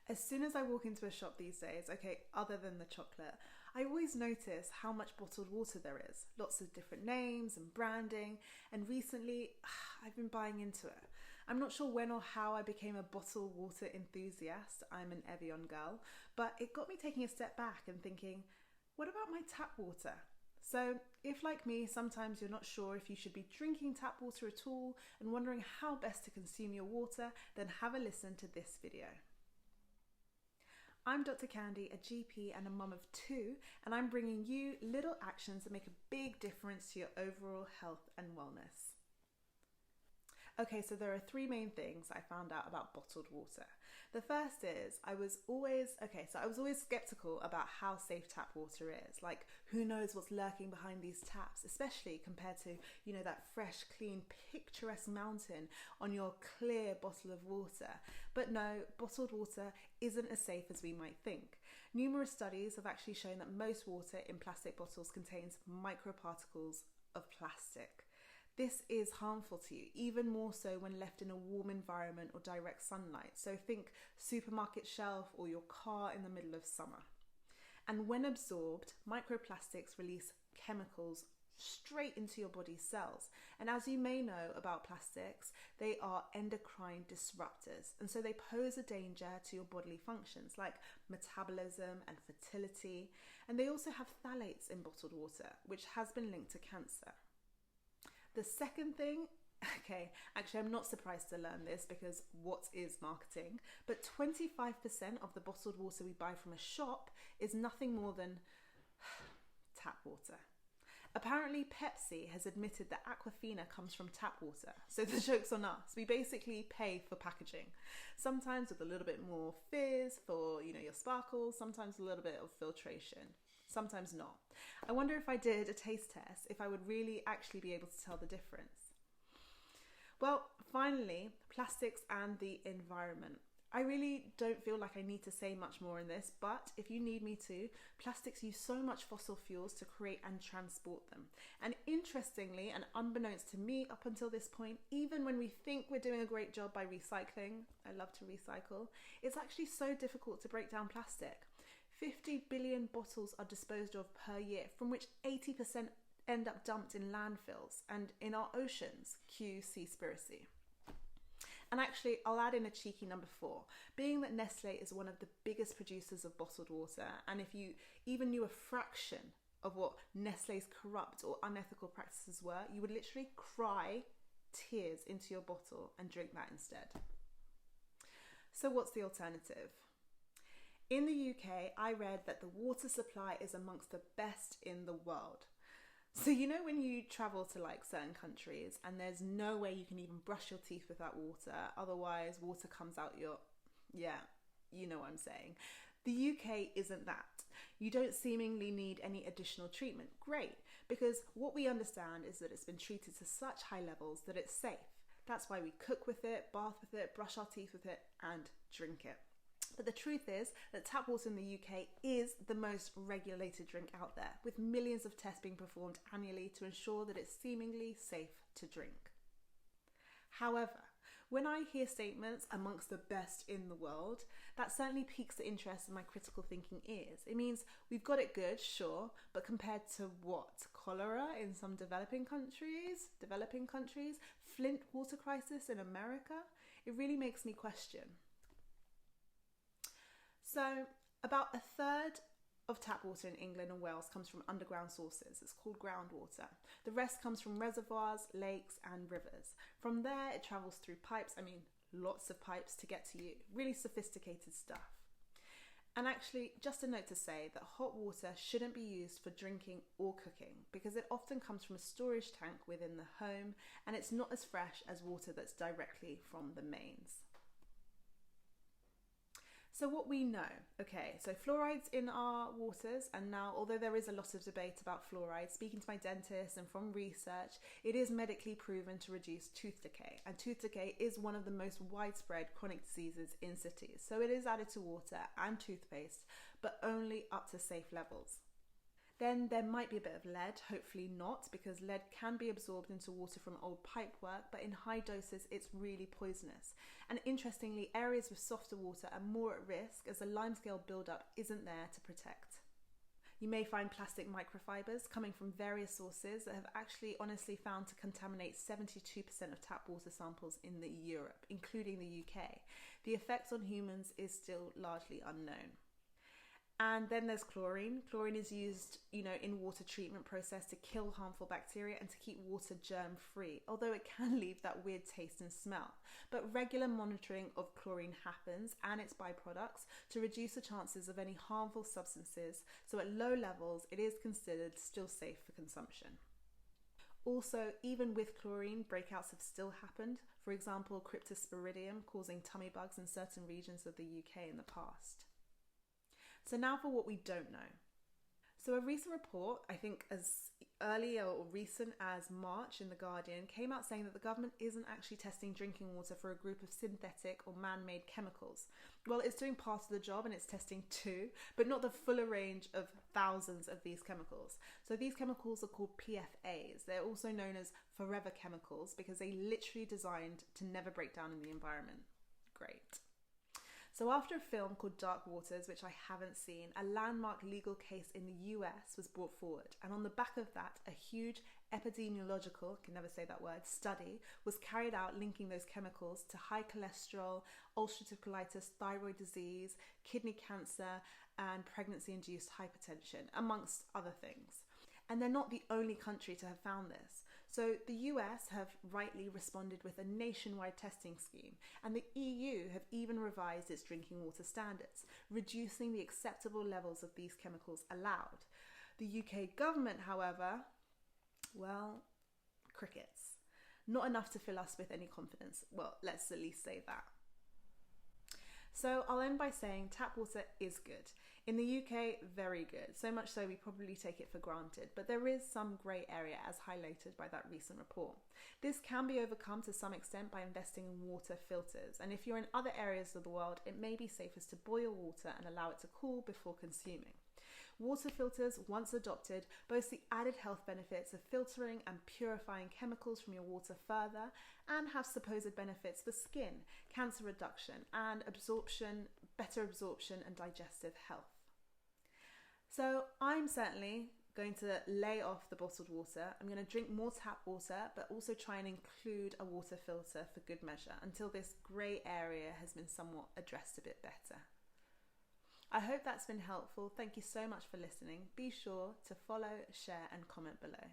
As soon as I walk into a shop these days, okay, other than the chocolate, I always notice how much bottled water there is. Lots of different names and branding, and recently I've been buying into it. I'm not sure when or how I became a bottled water enthusiast. I'm an Evian girl, but it got me taking a step back and thinking, what about my tap water? So if, like me, sometimes you're not sure if you should be drinking tap water at all and wondering how best to consume your water, then have a listen to this video. I'm Dr. Kandi, a GP and a mum of two, and I'm bringing you little actions that make a big difference to your overall health and wellness. Okay, so there are three main things I found out about bottled water. The first is I was always skeptical about how safe tap water is. Like, who knows what's lurking behind these taps, especially compared to, that fresh, clean, picturesque mountain on your clear bottle of water. But no, bottled water isn't as safe as we might think. Numerous studies have actually shown that most water in plastic bottles contains microparticles of plastic. This is harmful to you, even more so when left in a warm environment or direct sunlight. So think supermarket shelf or your car in the middle of summer. And when absorbed, microplastics release chemicals straight into your body's cells. And as you may know about plastics, they are endocrine disruptors. And so they pose a danger to your bodily functions like metabolism and fertility. And they also have phthalates in bottled water, which has been linked to cancer. The second thing, actually I'm not surprised to learn this because what is marketing? But 25% of the bottled water we buy from a shop is nothing more than tap water. Apparently Pepsi has admitted that Aquafina comes from tap water, so the joke's on us. We basically pay for packaging, sometimes with a little bit more fizz for your sparkles, sometimes a little bit of filtration. Sometimes not. I wonder if I did a taste test, if I would really actually be able to tell the difference. Well, finally, plastics and the environment. I really don't feel like I need to say much more in this, but if you need me to, plastics use so much fossil fuels to create and transport them. And interestingly, and unbeknownst to me up until this point, even when we think we're doing a great job by recycling, I love to recycle, it's actually so difficult to break down plastic. 50 billion bottles are disposed of per year, from which 80% end up dumped in landfills and in our oceans, cue Seaspiracy. And actually, I'll add in a cheeky number 4. Being that Nestle is one of the biggest producers of bottled water, and if you even knew a fraction of what Nestle's corrupt or unethical practices were, you would literally cry tears into your bottle and drink that instead. So what's the alternative? In the UK, I read that the water supply is amongst the best in the world. So when you travel to certain countries and there's no way you can even brush your teeth without water, otherwise water comes out your, you know what I'm saying. The UK isn't that. You don't seemingly need any additional treatment. Great, because what we understand is that it's been treated to such high levels that it's safe. That's why we cook with it, bath with it, brush our teeth with it, and drink it. But the truth is that tap water in the UK is the most regulated drink out there, with millions of tests being performed annually to ensure that it's seemingly safe to drink. However, when I hear statements amongst the best in the world, that certainly piques the interest in my critical thinking ears. It means we've got it good, sure, but compared to what? Cholera in some developing countries, Flint water crisis in America? It really makes me question. So about a third of tap water in England and Wales comes from underground sources. It's called groundwater. The rest comes from reservoirs, lakes and rivers. From there it travels through pipes, lots of pipes to get to you. Really sophisticated stuff. And actually, just a note to say that hot water shouldn't be used for drinking or cooking because it often comes from a storage tank within the home and it's not as fresh as water that's directly from the mains. So what we know, so fluoride's in our waters, and now, although there is a lot of debate about fluoride, speaking to my dentist and from research, it is medically proven to reduce tooth decay, and tooth decay is one of the most widespread chronic diseases in cities, so it is added to water and toothpaste, but only up to safe levels. Then there might be a bit of lead, hopefully not, because lead can be absorbed into water from old pipework, but in high doses it's really poisonous. And interestingly, areas with softer water are more at risk as the limescale buildup isn't there to protect. You may find plastic microfibers coming from various sources that have actually honestly found to contaminate 72% of tap water samples in Europe, including the UK. The effect on humans is still largely unknown. And then there's chlorine. Chlorine is used, in water treatment process to kill harmful bacteria and to keep water germ-free, although it can leave that weird taste and smell. But regular monitoring of chlorine happens and its byproducts to reduce the chances of any harmful substances, so at low levels it is considered still safe for consumption. Also, even with chlorine, breakouts have still happened. For example, cryptosporidium causing tummy bugs in certain regions of the UK in the past. So now for what we don't know. So a recent report, I think as early or recent as March in The Guardian, came out saying that the government isn't actually testing drinking water for a group of synthetic or man-made chemicals. Well, it's doing part of the job and it's testing two, but not the fuller range of thousands of these chemicals. So these chemicals are called PFAs. They're also known as forever chemicals because they literally designed to never break down in the environment. Great. So after a film called Dark Waters, which I haven't seen, a landmark legal case in the US was brought forward. And on the back of that, a huge epidemiological, I can never say that word, study was carried out linking those chemicals to high cholesterol, ulcerative colitis, thyroid disease, kidney cancer, and pregnancy-induced hypertension, amongst other things. And they're not the only country to have found this. So the US have rightly responded with a nationwide testing scheme, and the EU have even revised its drinking water standards, reducing the acceptable levels of these chemicals allowed. The UK government, however, well, crickets. Not enough to fill us with any confidence. Well, let's at least say that. So I'll end by saying tap water is good. In the UK, very good. So much so we probably take it for granted, but there is some grey area as highlighted by that recent report. This can be overcome to some extent by investing in water filters, and if you're in other areas of the world, it may be safest to boil water and allow it to cool before consuming. Water filters, once adopted, boast the added health benefits of filtering and purifying chemicals from your water further, and have supposed benefits for skin, cancer reduction, and better absorption and digestive health. So I'm certainly going to lay off the bottled water. I'm going to drink more tap water, but also try and include a water filter for good measure until this grey area has been somewhat addressed a bit better. I hope that's been helpful. Thank you so much for listening. Be sure to follow, share, and comment below.